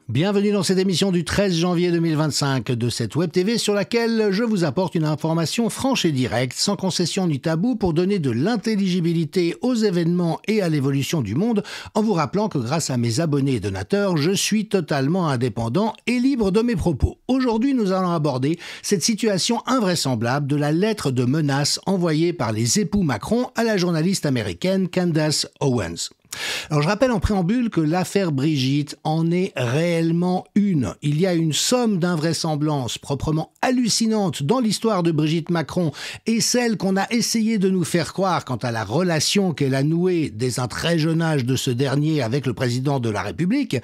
Bienvenue dans cette émission du 13 janvier 2025 de cette Web TV sur laquelle je vous apporte une information franche et directe, sans concession ni tabou, pour donner de l'intelligibilité aux événements et à l'évolution du monde, en vous rappelant que grâce à mes abonnés et donateurs, je suis totalement indépendant et libre de mes propos. Aujourd'hui, nous allons aborder cette situation invraisemblable de la lettre de menace envoyée par les époux Macron à la journaliste américaine Candace Owens. Alors je rappelle en préambule que l'affaire Brigitte en est réellement une. Il y a une somme d'invraisemblances proprement hallucinantes dans l'histoire de Brigitte Macron et celle qu'on a essayé de nous faire croire quant à la relation qu'elle a nouée dès un très jeune âge de ce dernier avec le président de la République,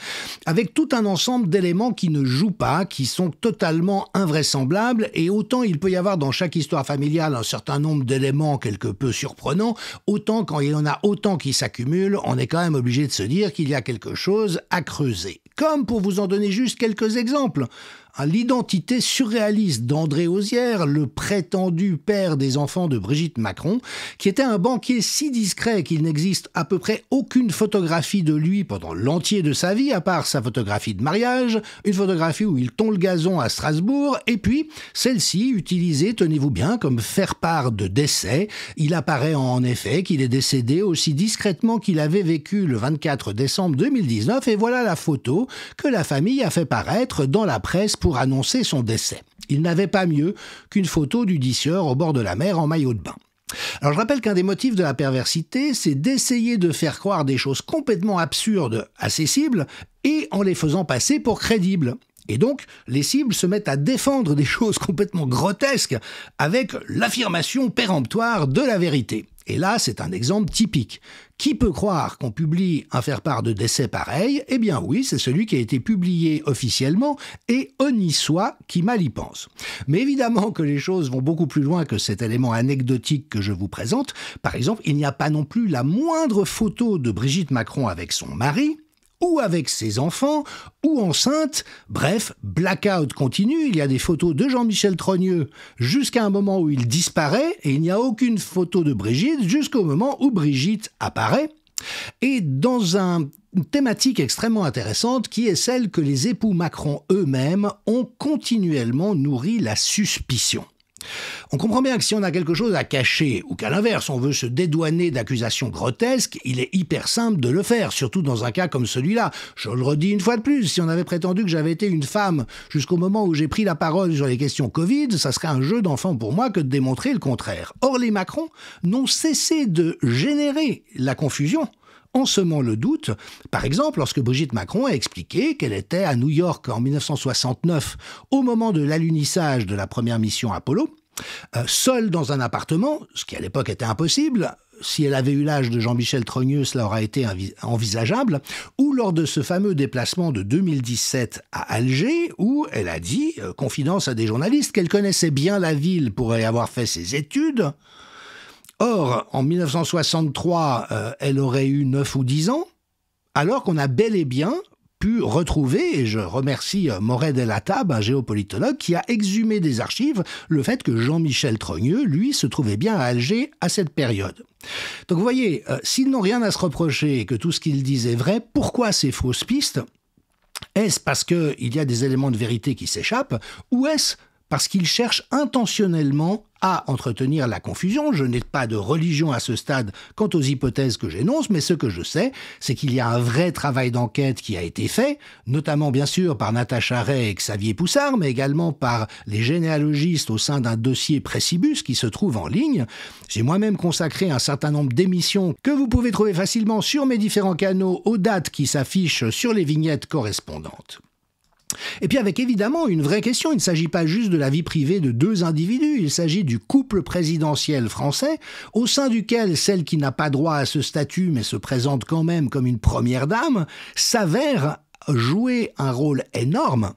avec tout un ensemble d'éléments qui ne jouent pas, qui sont totalement invraisemblables, et autant il peut y avoir dans chaque histoire familiale un certain nombre d'éléments quelque peu surprenants, autant quand il y en a autant qui s'accumulent, on est quand même obligé de se dire qu'il y a quelque chose à creuser. Comme pour vous en donner juste quelques exemples, l'identité surréaliste d'André Ozière, le prétendu père des enfants de Brigitte Macron, qui était un banquier si discret qu'il n'existe à peu près aucune photographie de lui pendant l'entier de sa vie, à part sa photographie de mariage, une photographie où il tond le gazon à Strasbourg, et puis celle-ci utilisée, tenez-vous bien, comme faire-part de décès. Il apparaît en effet qu'il est décédé aussi discrètement qu'il avait vécu le 24 décembre 2019, et voilà la photo que la famille a fait paraître dans la presse pour annoncer son décès. Il n'avait pas mieux qu'une photo du disseur au bord de la mer en maillot de bain. Alors je rappelle qu'un des motifs de la perversité, c'est d'essayer de faire croire des choses complètement absurdes à ses cibles et en les faisant passer pour crédibles. Et donc, les cibles se mettent à défendre des choses complètement grotesques avec l'affirmation péremptoire de la vérité. Et là, c'est un exemple typique. Qui peut croire qu'on publie un faire-part de décès pareil ? Eh bien oui, c'est celui qui a été publié officiellement, et honni soit qui mal y pense. Mais évidemment que les choses vont beaucoup plus loin que cet élément anecdotique que je vous présente. Par exemple, il n'y a pas non plus la moindre photo de Brigitte Macron avec son mari, ou avec ses enfants, ou enceinte. Bref, blackout continu, il y a des photos de Jean-Michel Trogneux jusqu'à un moment où il disparaît, et il n'y a aucune photo de Brigitte jusqu'au moment où Brigitte apparaît. Et dans une thématique extrêmement intéressante qui est celle que les époux Macron eux-mêmes ont continuellement nourri la suspicion. On comprend bien que si on a quelque chose à cacher, ou qu'à l'inverse, on veut se dédouaner d'accusations grotesques, il est hyper simple de le faire, surtout dans un cas comme celui-là. Je le redis une fois de plus, si on avait prétendu que j'avais été une femme jusqu'au moment où j'ai pris la parole sur les questions Covid, ça serait un jeu d'enfant pour moi que de démontrer le contraire. Or, les Macron n'ont cessé de générer la confusion en semant le doute, par exemple lorsque Brigitte Macron a expliqué qu'elle était à New York en 1969, au moment de l'alunissage de la première mission Apollo, seule dans un appartement, ce qui à l'époque était impossible. Si elle avait eu l'âge de Jean-Michel Trogneux, cela aurait été envisageable, ou lors de ce fameux déplacement de 2017 à Alger, où elle a dit, confidence à des journalistes, qu'elle connaissait bien la ville pour y avoir fait ses études. Or, en 1963, elle aurait eu 9 ou 10 ans, alors qu'on a bel et bien pu retrouver, et je remercie Mored El Attab, un géopolitologue, qui a exhumé des archives le fait que Jean-Michel Trogneux, lui, se trouvait bien à Alger à cette période. Donc vous voyez, s'ils n'ont rien à se reprocher et que tout ce qu'ils disent est vrai, pourquoi ces fausses pistes ? Est-ce parce qu'il y a des éléments de vérité qui s'échappent, ou est-ce parce qu'ils cherchent intentionnellement à entretenir la confusion? Je n'ai pas de religion à ce stade quant aux hypothèses que j'énonce, mais ce que je sais, c'est qu'il y a un vrai travail d'enquête qui a été fait, notamment bien sûr par Natacha Ray et Xavier Poussard, mais également par les généalogistes au sein d'un dossier Précibus qui se trouve en ligne. J'ai moi-même consacré un certain nombre d'émissions que vous pouvez trouver facilement sur mes différents canaux aux dates qui s'affichent sur les vignettes correspondantes. Et puis avec évidemment une vraie question, il ne s'agit pas juste de la vie privée de deux individus, il s'agit du couple présidentiel français, au sein duquel celle qui n'a pas droit à ce statut mais se présente quand même comme une première dame, s'avère jouer un rôle énorme,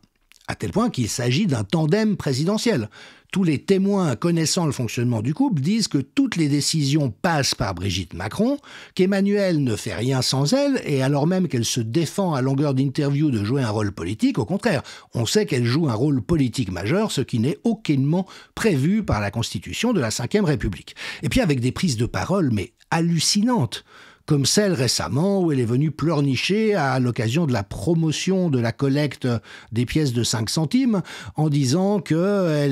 à tel point qu'il s'agit d'un tandem présidentiel. Tous les témoins connaissant le fonctionnement du couple disent que toutes les décisions passent par Brigitte Macron, qu'Emmanuel ne fait rien sans elle, et alors même qu'elle se défend à longueur d'interview de jouer un rôle politique, au contraire, on sait qu'elle joue un rôle politique majeur, ce qui n'est aucunement prévu par la Constitution de la Ve République. Et puis avec des prises de parole, mais hallucinantes, comme celle récemment où elle est venue pleurnicher à l'occasion de la promotion de la collecte des pièces de 5 centimes en disant que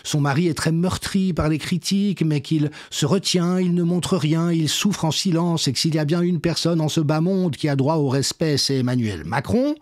son mari est très meurtri par les critiques, mais qu'il se retient, il ne montre rien, il souffre en silence, et que s'il y a bien une personne en ce bas monde qui a droit au respect, c'est Emmanuel Macron.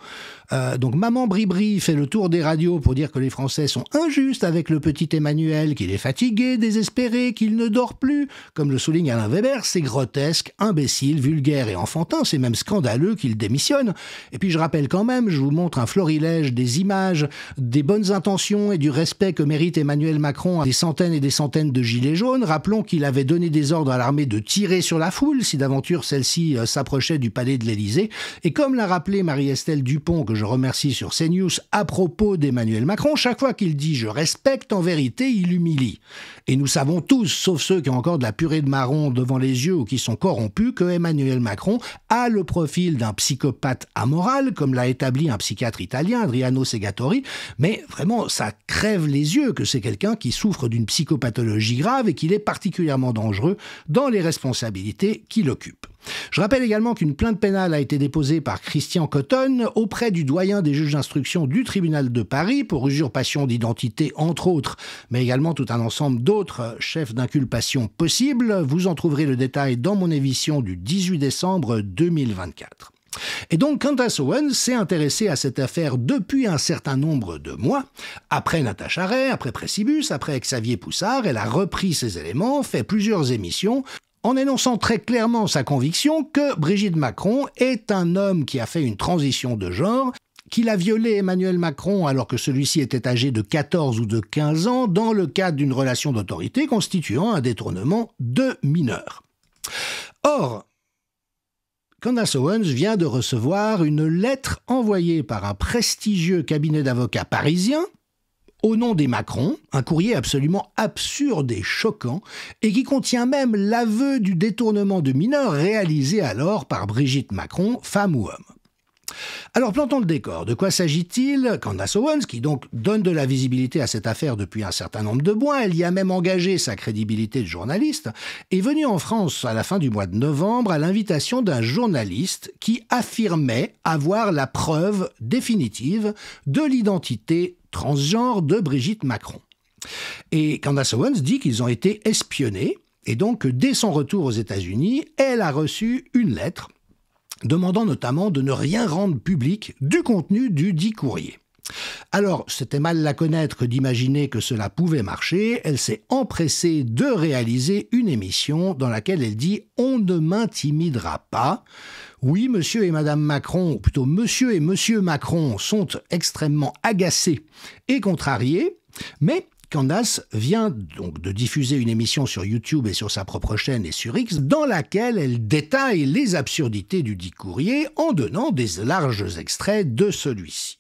Donc maman Bribri fait le tour des radios pour dire que les Français sont injustes avec le petit Emmanuel, qu'il est fatigué, désespéré, qu'il ne dort plus. Comme le souligne Alain Weber, c'est grotesque, imbécile, vulgaire et enfantin, c'est même scandaleux qu'il démissionne. Et puis je rappelle quand même, je vous montre un florilège des images, des bonnes intentions et du respect que mérite Emmanuel Macron à des centaines et des centaines de gilets jaunes. Rappelons qu'il avait donné des ordres à l'armée de tirer sur la foule si d'aventure celle-ci s'approchait du palais de l'Élysée. Et comme l'a rappelé Marie-Estelle Dupont, que je remercie sur CNews, à propos d'Emmanuel Macron, chaque fois qu'il dit « je respecte », en vérité, il humilie. Et nous savons tous, sauf ceux qui ont encore de la purée de marron devant les yeux ou qui sont corrompus, que Emmanuel Macron a le profil d'un psychopathe amoral, comme l'a établi un psychiatre italien, Adriano Segatori, mais vraiment, ça crève les yeux que c'est quelqu'un qui souffre d'une psychopathologie grave et qu'il est particulièrement dangereux dans les responsabilités qu'il occupe. Je rappelle également qu'une plainte pénale a été déposée par Christian Cotton auprès du doyen des juges d'instruction du tribunal de Paris pour usurpation d'identité, entre autres, mais également tout un ensemble d'autres chefs d'inculpation possibles. Vous en trouverez le détail dans mon émission du 18 décembre 2024. Et donc Candace Owens s'est intéressée à cette affaire depuis un certain nombre de mois. Après Natacha Ray, après Précibus, après Xavier Poussard, elle a repris ces éléments, fait plusieurs émissions, en énonçant très clairement sa conviction que Brigitte Macron est un homme qui a fait une transition de genre, qu'il a violé Emmanuel Macron alors que celui-ci était âgé de 14 ou de 15 ans dans le cadre d'une relation d'autorité constituant un détournement de mineur. Or, Candace Owens vient de recevoir une lettre envoyée par un prestigieux cabinet d'avocats parisien au nom des Macron, un courrier absolument absurde et choquant, et qui contient même l'aveu du détournement de mineurs réalisé alors par Brigitte Macron, femme ou homme. Alors plantons le décor. De quoi s'agit-il? Candace Owens, qui donc donne de la visibilité à cette affaire depuis un certain nombre de mois, elle y a même engagé sa crédibilité de journaliste, est venue en France à la fin du mois de novembre à l'invitation d'un journaliste qui affirmait avoir la preuve définitive de l'identité transgenre de Brigitte Macron. Et Candace Owens dit qu'ils ont été espionnés, et donc dès son retour aux États-Unis, elle a reçu une lettre demandant notamment de ne rien rendre public du contenu du dit courrier. Alors, c'était mal la connaître d'imaginer que cela pouvait marcher, elle s'est empressée de réaliser une émission dans laquelle elle dit « On ne m'intimidera pas ». Oui, monsieur et madame Macron, ou plutôt monsieur et monsieur Macron, sont extrêmement agacés et contrariés, mais Candace vient donc de diffuser une émission sur YouTube et sur sa propre chaîne et sur X dans laquelle elle détaille les absurdités du dit courrier en donnant des larges extraits de celui-ci.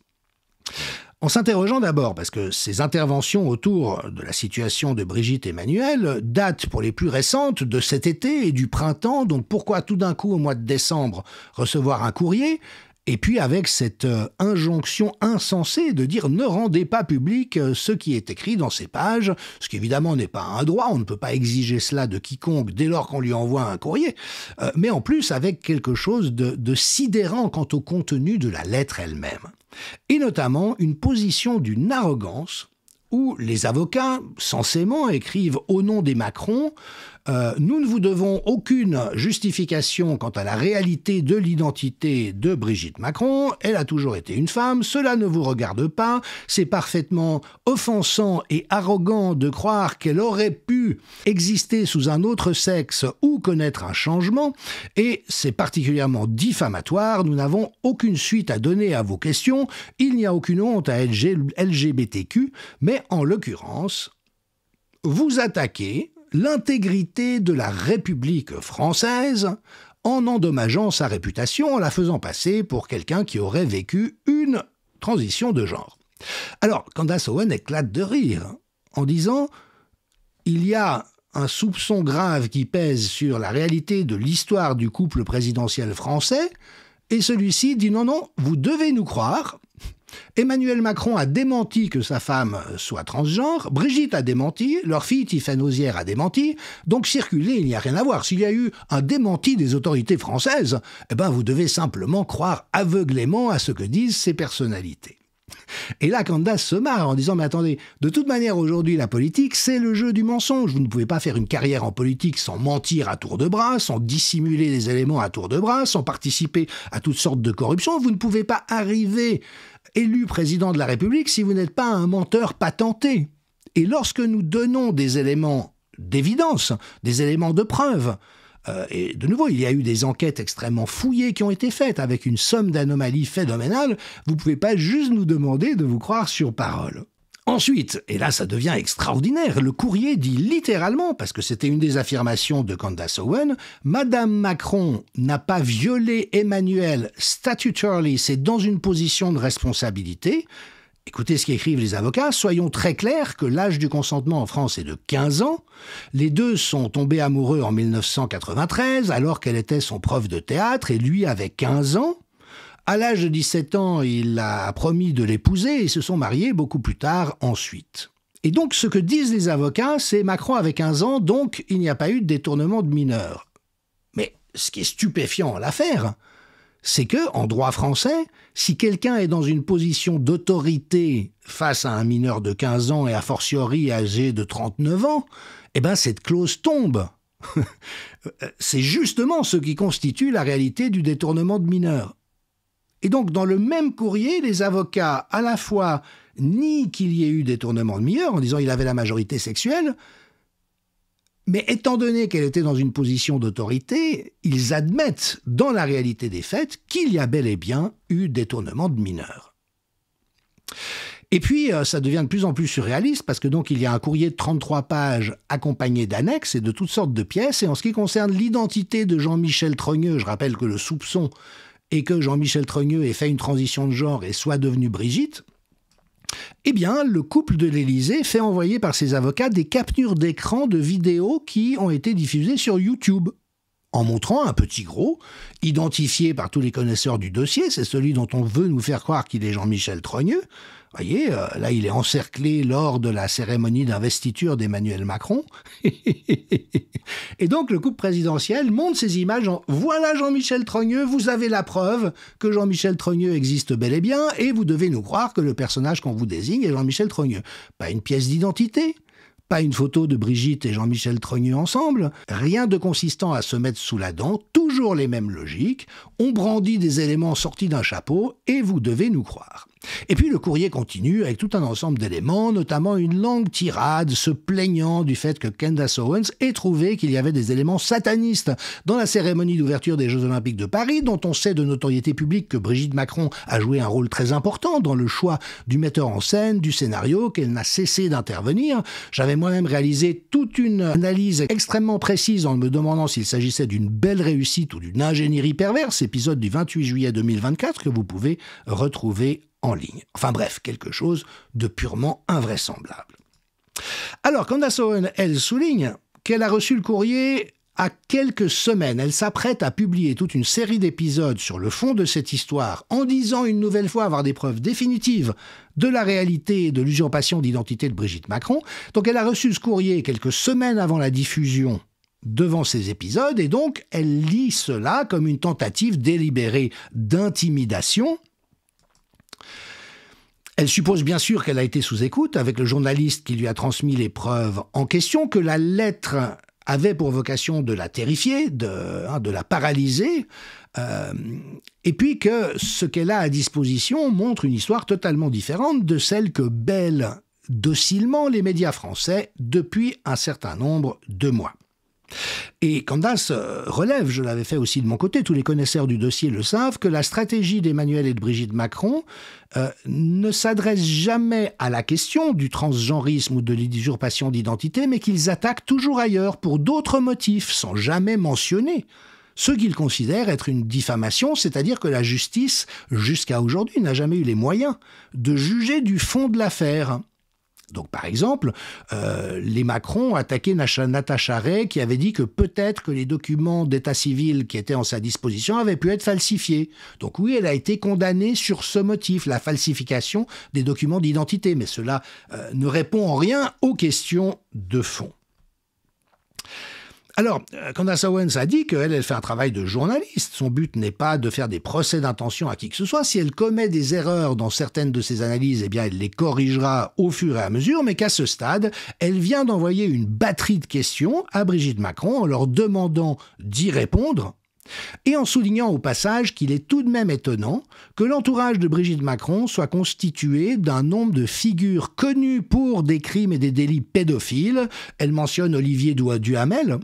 En s'interrogeant d'abord, parce que ces interventions autour de la situation de Brigitte Emmanuel datent pour les plus récentes de cet été et du printemps, donc pourquoi tout d'un coup au mois de décembre recevoir un courrier ? Et puis avec cette injonction insensée de dire « ne rendez pas public ce qui est écrit dans ces pages », ce qui évidemment n'est pas un droit, on ne peut pas exiger cela de quiconque dès lors qu'on lui envoie un courrier, mais en plus avec quelque chose de sidérant quant au contenu de la lettre elle-même. Et notamment une position d'une arrogance où les avocats, censément, écrivent au nom des Macron « Nous ne vous devons aucune justification quant à la réalité de l'identité de Brigitte Macron. Elle a toujours été une femme, cela ne vous regarde pas. C'est parfaitement offensant et arrogant de croire qu'elle aurait pu exister sous un autre sexe ou connaître un changement. Et c'est particulièrement diffamatoire. Nous n'avons aucune suite à donner à vos questions. Il n'y a aucune honte à LGBTQ, mais en l'occurrence, vous attaquez l'intégrité de la République française en endommageant sa réputation, en la faisant passer pour quelqu'un qui aurait vécu une transition de genre. Alors, Candace Owens éclate de rire en disant « Il y a un soupçon grave qui pèse sur la réalité de l'histoire du couple présidentiel français, et celui-ci dit non, non, vous devez nous croire. Emmanuel Macron a démenti que sa femme soit transgenre, Brigitte a démenti, leur fille Tiffaine Auzière a démenti, donc circuler, il n'y a rien à voir. S'il y a eu un démenti des autorités françaises, vous devez simplement croire aveuglément à ce que disent ces personnalités. Et là, Candace se marre en disant « Mais attendez, de toute manière, aujourd'hui, la politique, c'est le jeu du mensonge. Vous ne pouvez pas faire une carrière en politique sans mentir à tour de bras, sans dissimuler les éléments à tour de bras, sans participer à toutes sortes de corruptions. Vous ne pouvez pas arriver élu président de la République si vous n'êtes pas un menteur patenté. Et lorsque nous donnons des éléments d'évidence, des éléments de preuve, et de nouveau, il y a eu des enquêtes extrêmement fouillées qui ont été faites avec une somme d'anomalies phénoménales, vous ne pouvez pas juste nous demander de vous croire sur parole. Ensuite, et là ça devient extraordinaire, le Courrier dit littéralement, parce que c'était une des affirmations de Candace Owen, « Madame Macron n'a pas violé Emmanuel statutorily, c'est dans une position de responsabilité ». Écoutez ce qu'écrivent les avocats, soyons très clairs que l'âge du consentement en France est de 15 ans. Les deux sont tombés amoureux en 1993, alors qu'elle était son prof de théâtre, et lui avait 15 ans. À l'âge de 17 ans, il a promis de l'épouser et se sont mariés beaucoup plus tard ensuite. Et donc, ce que disent les avocats, c'est Macron avait 15 ans, donc il n'y a pas eu de détournement de mineur. Mais ce qui est stupéfiant à l'affaire, c'est que, en droit français, si quelqu'un est dans une position d'autorité face à un mineur de 15 ans et a fortiori âgé de 39 ans, cette clause tombe. C'est justement ce qui constitue la réalité du détournement de mineur. Et donc, dans le même courrier, les avocats, à la fois, nient qu'il y ait eu détournement de mineur, en disant qu'il avait la majorité sexuelle, mais étant donné qu'elle était dans une position d'autorité, ils admettent, dans la réalité des faits, qu'il y a bel et bien eu détournement de mineurs. Et puis, ça devient de plus en plus surréaliste, parce que donc il y a un courrier de 33 pages accompagné d'annexes et de toutes sortes de pièces, et en ce qui concerne l'identité de Jean-Michel Trogneux, je rappelle que le soupçon est que Jean-Michel Trogneux ait fait une transition de genre et soit devenu Brigitte, le couple de l'Élysée fait envoyer par ses avocats des captures d'écran de vidéos qui ont été diffusées sur YouTube, en montrant un petit gros, identifié par tous les connaisseurs du dossier, c'est celui dont on veut nous faire croire qu'il est Jean-Michel Trogneux. Vous voyez, là, il est encerclé lors de la cérémonie d'investiture d'Emmanuel Macron. Et donc, le couple présidentiel montre ces images en « Voilà Jean-Michel Trogneux, vous avez la preuve que Jean-Michel Trogneux existe bel et bien, et vous devez nous croire que le personnage qu'on vous désigne est Jean-Michel Trogneux. » Pas une pièce d'identité, pas une photo de Brigitte et Jean-Michel Trogneux ensemble, rien de consistant à se mettre sous la dent, toujours les mêmes logiques, on brandit des éléments sortis d'un chapeau, et vous devez nous croire. Et puis le courrier continue avec tout un ensemble d'éléments, notamment une longue tirade se plaignant du fait que Candace Owens ait trouvé qu'il y avait des éléments satanistes dans la cérémonie d'ouverture des Jeux Olympiques de Paris, dont on sait de notoriété publique que Brigitte Macron a joué un rôle très important dans le choix du metteur en scène, du scénario, qu'elle n'a cessé d'intervenir. J'avais moi-même réalisé toute une analyse extrêmement précise en me demandant s'il s'agissait d'une belle réussite ou d'une ingénierie perverse, épisode du 28 juillet 2024 que vous pouvez retrouver en ligne. Enfin bref, quelque chose de purement invraisemblable. Alors, Candace Owen, elle souligne qu'elle a reçu le courrier à quelques semaines. Elle s'apprête à publier toute une série d'épisodes sur le fond de cette histoire, en disant une nouvelle fois avoir des preuves définitives de la réalité et de l'usurpation d'identité de Brigitte Macron. Donc elle a reçu ce courrier quelques semaines avant la diffusion devant ces épisodes, et donc elle lit cela comme une tentative délibérée d'intimidation. Elle suppose bien sûr qu'elle a été sous écoute avec le journaliste qui lui a transmis les preuves en question, que la lettre avait pour vocation de la terrifier, de la paralyser, et puis que ce qu'elle a à disposition montre une histoire totalement différente de celle que bêlent docilement les médias français depuis un certain nombre de mois. Et Candace relève, je l'avais fait aussi de mon côté, tous les connaisseurs du dossier le savent, que la stratégie d'Emmanuel et de Brigitte Macron ne s'adresse jamais à la question du transgenrisme ou de l'usurpation d'identité, mais qu'ils attaquent toujours ailleurs pour d'autres motifs, sans jamais mentionner ce qu'ils considèrent être une diffamation, c'est-à-dire que la justice, jusqu'à aujourd'hui, n'a jamais eu les moyens de juger du fond de l'affaire. Donc, par exemple, les Macron attaquaient Natacha Ray qui avait dit que peut-être que les documents d'état civil qui étaient en sa disposition avaient pu être falsifiés. Donc oui, elle a été condamnée sur ce motif, la falsification des documents d'identité. Mais cela ne répond en rien aux questions de fond. Alors, Candace Owens a dit qu'elle fait un travail de journaliste. Son but n'est pas de faire des procès d'intention à qui que ce soit. Si elle commet des erreurs dans certaines de ses analyses, eh bien, elle les corrigera au fur et à mesure, mais qu'à ce stade, elle vient d'envoyer une batterie de questions à Brigitte Macron en leur demandant d'y répondre, et en soulignant au passage qu'il est tout de même étonnant que l'entourage de Brigitte Macron soit constitué d'un nombre de figures connues pour des crimes et des délits pédophiles. Elle mentionne Olivier Duhamel,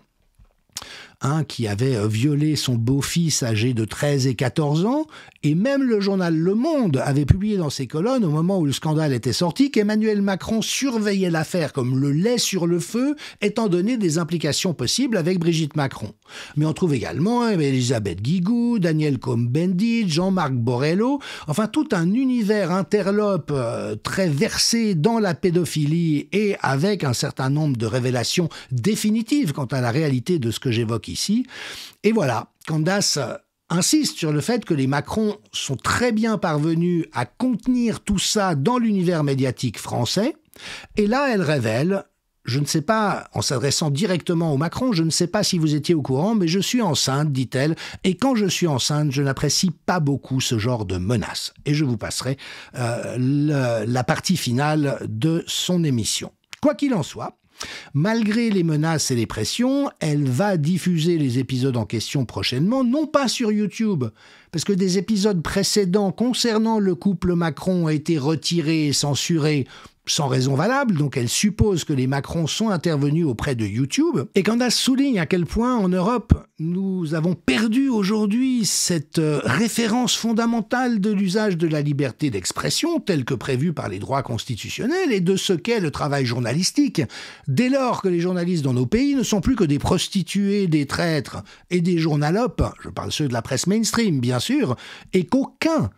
qui avait violé son beau-fils âgé de 13 et 14 ans, et même le journal Le Monde avait publié dans ses colonnes, au moment où le scandale était sorti, qu'Emmanuel Macron surveillait l'affaire comme le lait sur le feu, étant donné des implications possibles avec Brigitte Macron. Mais on trouve également Elisabeth Guigou, Daniel Cohn-Bendit, Jean-Marc Borrello, enfin tout un univers interlope très versé dans la pédophilie et avec un certain nombre de révélations définitives quant à la réalité de ce que j'évoque ici. Et voilà, Candace insiste sur le fait que les Macron sont très bien parvenus à contenir tout ça dans l'univers médiatique français. Et là, elle révèle, je ne sais pas, en s'adressant directement aux Macron, je ne sais pas si vous étiez au courant, mais je suis enceinte, dit-elle, et quand je suis enceinte, je n'apprécie pas beaucoup ce genre de menaces. Et je vous passerai la partie finale de son émission. Quoi qu'il en soit, malgré les menaces et les pressions, elle va diffuser les épisodes en question prochainement, non pas sur YouTube, parce que des épisodes précédents concernant le couple Macron ont été retirés et censurés sans raison valable, donc elle suppose que les Macron sont intervenus auprès de YouTube. Et Candace souligne à quel point en Europe, nous avons perdu aujourd'hui cette référence fondamentale de l'usage de la liberté d'expression, telle que prévue par les droits constitutionnels, et de ce qu'est le travail journalistique, dès lors que les journalistes dans nos pays ne sont plus que des prostituées, des traîtres et des journalopes, je parle ceux de la presse mainstream bien sûr, et qu'aucun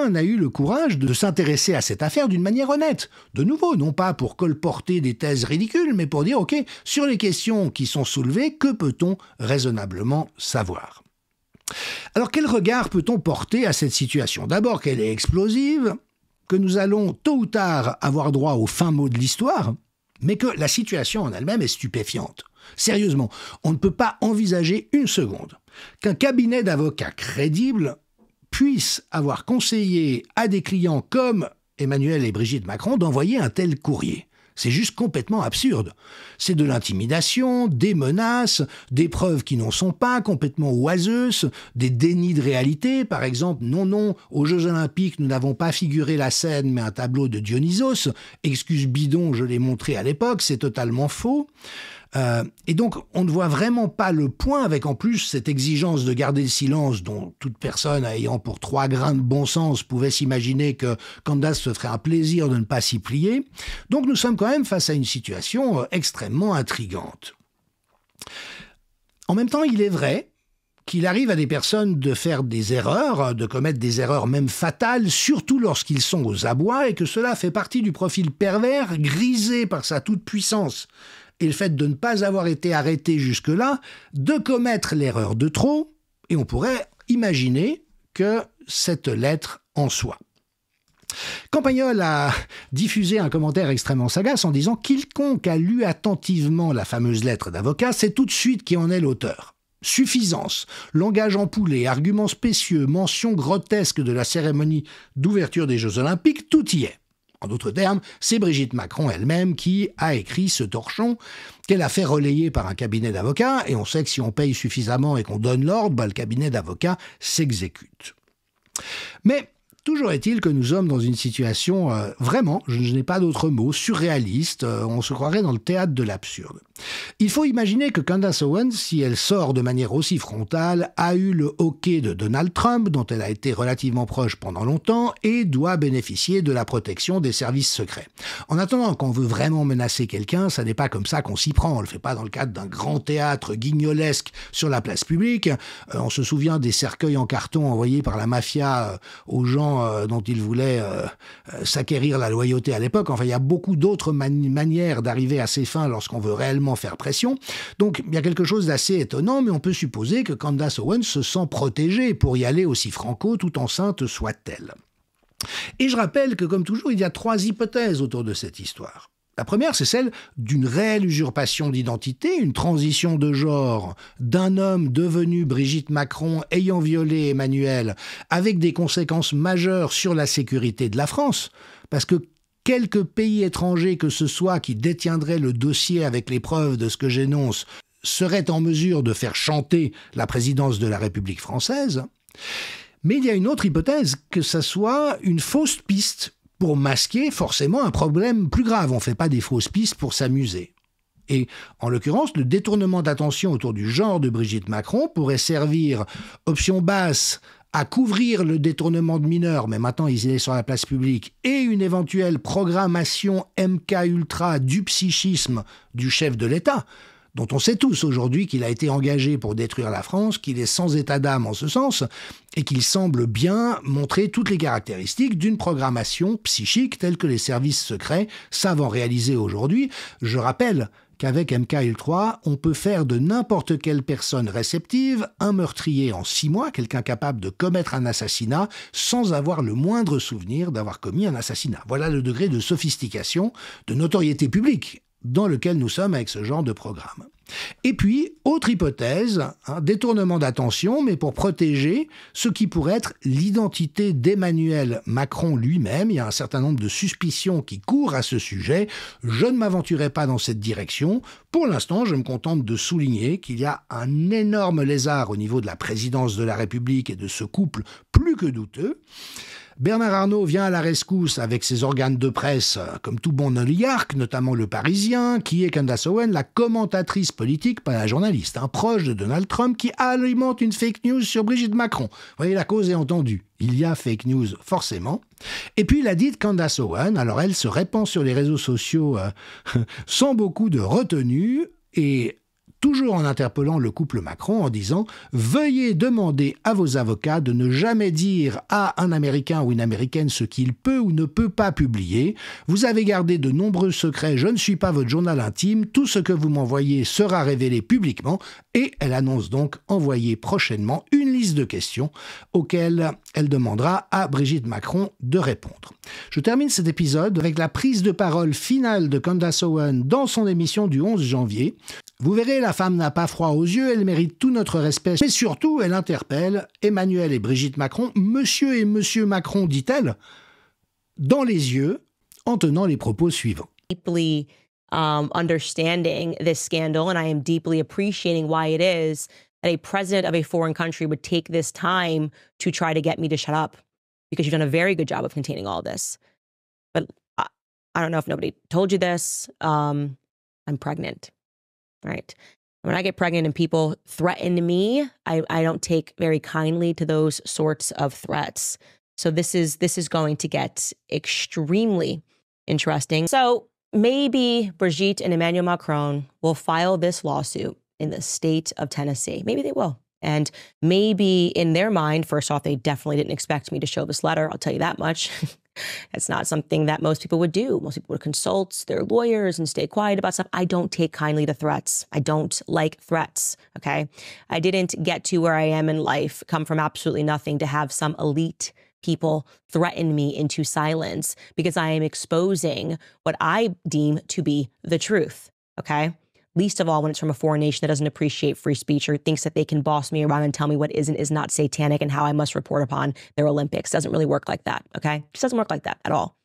n'a eu le courage de s'intéresser à cette affaire d'une manière honnête. De nouveau, non pas pour colporter des thèses ridicules, mais pour dire, ok, sur les questions qui sont soulevées, que peut-on raisonnablement savoir ? Alors, quel regard peut-on porter à cette situation ? D'abord qu'elle est explosive, que nous allons tôt ou tard avoir droit au fin mot de l'histoire, mais que la situation en elle-même est stupéfiante. Sérieusement, on ne peut pas envisager une seconde qu'un cabinet d'avocats crédible puisse avoir conseillé à des clients comme Emmanuel et Brigitte Macron d'envoyer un tel courrier. C'est juste complètement absurde. C'est de l'intimidation, des menaces, des preuves qui n'en sont pas, complètement oiseuses, des dénis de réalité. Par exemple, non, aux Jeux Olympiques, nous n'avons pas figuré la scène, mais un tableau de Dionysos. Excuse bidon, je l'ai montré à l'époque, c'est totalement faux. Et donc, on ne voit vraiment pas le point avec en plus cette exigence de garder le silence dont toute personne ayant pour 3 grains de bon sens pouvait s'imaginer que Candace se ferait un plaisir de ne pas s'y plier. Donc, nous sommes quand même face à une situation extrêmement intrigante. En même temps, il est vrai qu'il arrive à des personnes de faire des erreurs, de commettre des erreurs même fatales, surtout lorsqu'ils sont aux abois, et que cela fait partie du profil pervers, grisé par sa toute-puissance, et le fait de ne pas avoir été arrêté jusque-là, de commettre l'erreur de trop, et on pourrait imaginer que cette lettre en soit. Campagnol a diffusé un commentaire extrêmement sagace en disant « Quiconque a lu attentivement la fameuse lettre d'avocat sait tout de suite qui en est l'auteur. Suffisance, langage empoulé, arguments spécieux, mention grotesque de la cérémonie d'ouverture des Jeux Olympiques, tout y est. » En d'autres termes, c'est Brigitte Macron elle-même qui a écrit ce torchon qu'elle a fait relayer par un cabinet d'avocats, et on sait que si on paye suffisamment et qu'on donne l'ordre, le cabinet d'avocats s'exécute. Mais toujours est-il que nous sommes dans une situation vraiment, je n'ai pas d'autre mot, surréaliste, on se croirait dans le théâtre de l'absurde. Il faut imaginer que Candace Owens, si elle sort de manière aussi frontale, a eu le hoquet de Donald Trump, dont elle a été relativement proche pendant longtemps, et doit bénéficier de la protection des services secrets. En attendant, quand on veut vraiment menacer quelqu'un, ça n'est pas comme ça qu'on s'y prend. On le fait pas dans le cadre d'un grand théâtre guignolesque sur la place publique. On se souvient des cercueils en carton envoyés par la mafia aux gens dont ils voulaient s'acquérir la loyauté à l'époque. Enfin, il y a beaucoup d'autres manières d'arriver à ses fins lorsqu'on veut réellement faire pression. Donc, il y a quelque chose d'assez étonnant, mais on peut supposer que Candace Owens se sent protégée pour y aller aussi franco, tout enceinte soit-elle. Et je rappelle que, comme toujours, il y a 3 hypothèses autour de cette histoire. La première, c'est celle d'une réelle usurpation d'identité, une transition de genre d'un homme devenu Brigitte Macron ayant violé Emmanuel, avec des conséquences majeures sur la sécurité de la France, parce que quelque pays étranger que ce soit qui détiendrait le dossier avec les preuves de ce que j'énonce serait en mesure de faire chanter la présidence de la République française. Mais il y a une autre hypothèse, que ça soit une fausse piste pour masquer forcément un problème plus grave. On ne fait pas des fausses pistes pour s'amuser. Et en l'occurrence, le détournement d'attention autour du genre de Brigitte Macron pourrait servir, option basse, à couvrir le détournement de mineurs, mais maintenant il est sur la place publique, et une éventuelle programmation MK-Ultra du psychisme du chef de l'État, dont on sait tous aujourd'hui qu'il a été engagé pour détruire la France, qu'il est sans état d'âme en ce sens, et qu'il semble bien montrer toutes les caractéristiques d'une programmation psychique telle que les services secrets savent en réaliser aujourd'hui. Je rappelle qu'avec MK-Ultra, on peut faire de n'importe quelle personne réceptive un meurtrier en 6 mois, quelqu'un capable de commettre un assassinat sans avoir le moindre souvenir d'avoir commis un assassinat. Voilà le degré de sophistication, de notoriété publique dans lequel nous sommes avec ce genre de programme. Et puis, autre hypothèse, détournement d'attention, mais pour protéger ce qui pourrait être l'identité d'Emmanuel Macron lui-même. Il y a un certain nombre de suspicions qui courent à ce sujet. Je ne m'aventurerai pas dans cette direction. Pour l'instant, je me contente de souligner qu'il y a un énorme lézard au niveau de la présidence de la République et de ce couple plus que douteux. Bernard Arnault vient à la rescousse avec ses organes de presse, comme tout bon oligarque, notamment Le Parisien, qui est Candace Owens, la commentatrice politique, pas la journaliste, proche de Donald Trump, qui alimente une fake news sur Brigitte Macron. Vous voyez, la cause est entendue. Il y a fake news, forcément. Et puis la dite Candace Owens, alors elle se répand sur les réseaux sociaux sans beaucoup de retenue, et toujours en interpellant le couple Macron en disant « Veuillez demander à vos avocats de ne jamais dire à un Américain ou une Américaine ce qu'il peut ou ne peut pas publier. Vous avez gardé de nombreux secrets, je ne suis pas votre journal intime, tout ce que vous m'envoyez sera révélé publiquement. » Et elle annonce donc envoyer prochainement une liste de questions auxquelles elle demandera à Brigitte Macron de répondre. Je termine cet épisode avec la prise de parole finale de Candace Owens dans son émission du 11 janvier. Vous verrez, la femme n'a pas froid aux yeux, elle mérite tout notre respect, mais surtout, elle interpelle Emmanuel et Brigitte Macron, monsieur et monsieur Macron, dit-elle, dans les yeux, en tenant les propos suivants. Deeply understanding this scandal, and I am deeply appreciating why it is that a president of a foreign country would take this time to try to get me to shut up, because you've done a very good job of containing all this. But I don't know if nobody told you this. I'm pregnant. Right. When I get pregnant and people threaten me, I don't take very kindly to those sorts of threats. So this is going to get extremely interesting. So maybe Brigitte and Emmanuel Macron will file this lawsuit in the state of Tennessee. Maybe they will. And maybe in their mind, first off, they definitely didn't expect me to show this letter. I'll tell you that much. That's not something that most people would do. Most people would consult their lawyers and stay quiet about stuff. I don't take kindly to threats. I don't like threats, okay? I didn't get to where I am in life, come from absolutely nothing, to have some elite people threaten me into silence because I am exposing what I deem to be the truth, okay? Least of all when it's from a foreign nation that doesn't appreciate free speech or thinks that they can boss me around and tell me what is and is not satanic and how I must report upon their Olympics. Doesn't really work like that, okay? It just doesn't work like that at all.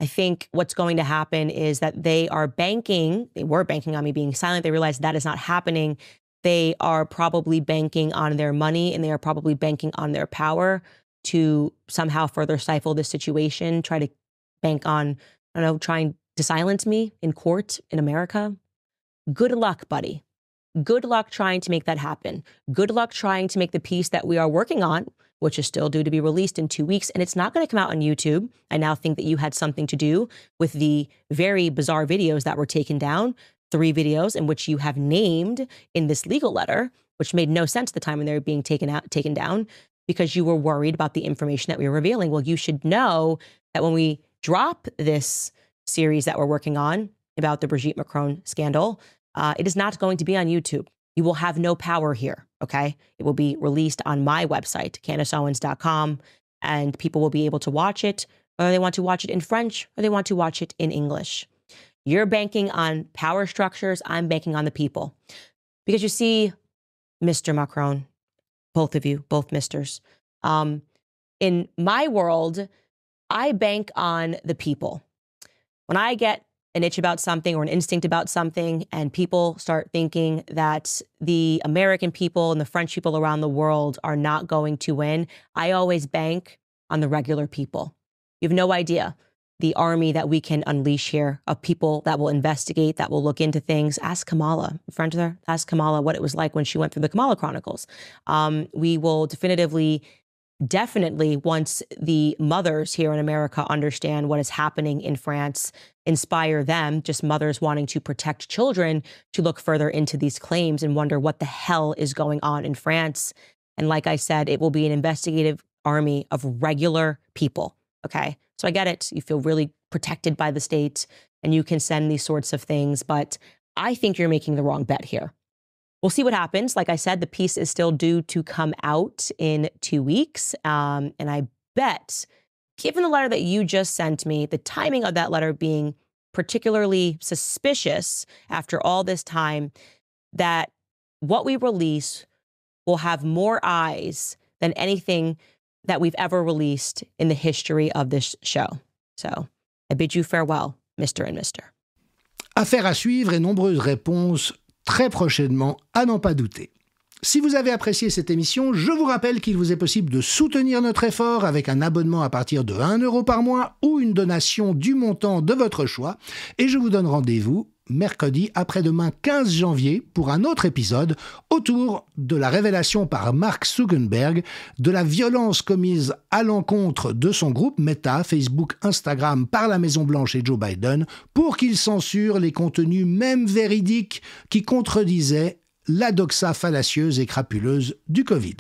I think what's going to happen is that they were banking on me being silent. They realized that is not happening. They are probably banking on their money and they are probably banking on their power to somehow further stifle this situation, try to bank on, I don't know, trying to silence me in court in America. Good luck, buddy. Good luck trying to make that happen. Good luck trying to make the piece that we are working on, which is still due to be released in 2 weeks, and it's not going to come out on YouTube. I now think that you had something to do with the very bizarre videos that were taken down, 3 videos in which you have named in this legal letter, which made no sense at the time when they were being taken down, because you were worried about the information that we were revealing. Well, you should know that when we drop this series that we're working on about the Brigitte Macron scandal, it is not going to be on YouTube. You will have no power here, okay? It will be released on my website, CandaceOwens.com, and people will be able to watch it, whether they want to watch it in French or they want to watch it in English. You're banking on power structures. I'm banking on the people. Because you see, Mr. Macron, both of you, both misters, in my world, I bank on the people. When I get an itch about something or an instinct about something, and people start thinking that the American people and the French people around the world are not going to win, I always bank on the regular people. You have no idea the army that we can unleash here of people that will investigate, that will look into things. Ask Kamala, a friend of her, ask Kamala what it was like when she went through the Kamala Chronicles. We will definitely, once the mothers here in America understand what is happening in France, inspire them, just mothers wanting to protect children, to look further into these claims and wonder what the hell is going on in France. And like I said, it will be an investigative army of regular people, okay? So I get it. You feel really protected by the state and you can send these sorts of things, but I think you're making the wrong bet here. We'll see what happens. Like I said, the piece is still due to come out in 2 weeks. And I bet, given the letter that you just sent me, the timing of that letter being particularly suspicious after all this time, that what we release will have more eyes than anything that we've ever released in the history of this show. So I bid you farewell, Mr. and Mr. Affaire à suivre et nombreuses réponses très prochainement, à n'en pas douter. Si vous avez apprécié cette émission, je vous rappelle qu'il vous est possible de soutenir notre effort avec un abonnement à partir de 1 € par mois ou une donation du montant de votre choix. Et je vous donne rendez-vous mercredi après-demain 15 janvier pour un autre épisode autour de la révélation par Mark Zuckerberg de la violence commise à l'encontre de son groupe Meta, Facebook, Instagram par la Maison-Blanche et Joe Biden pour qu'il censure les contenus même véridiques qui contredisaient la doxa fallacieuse et crapuleuse du Covid.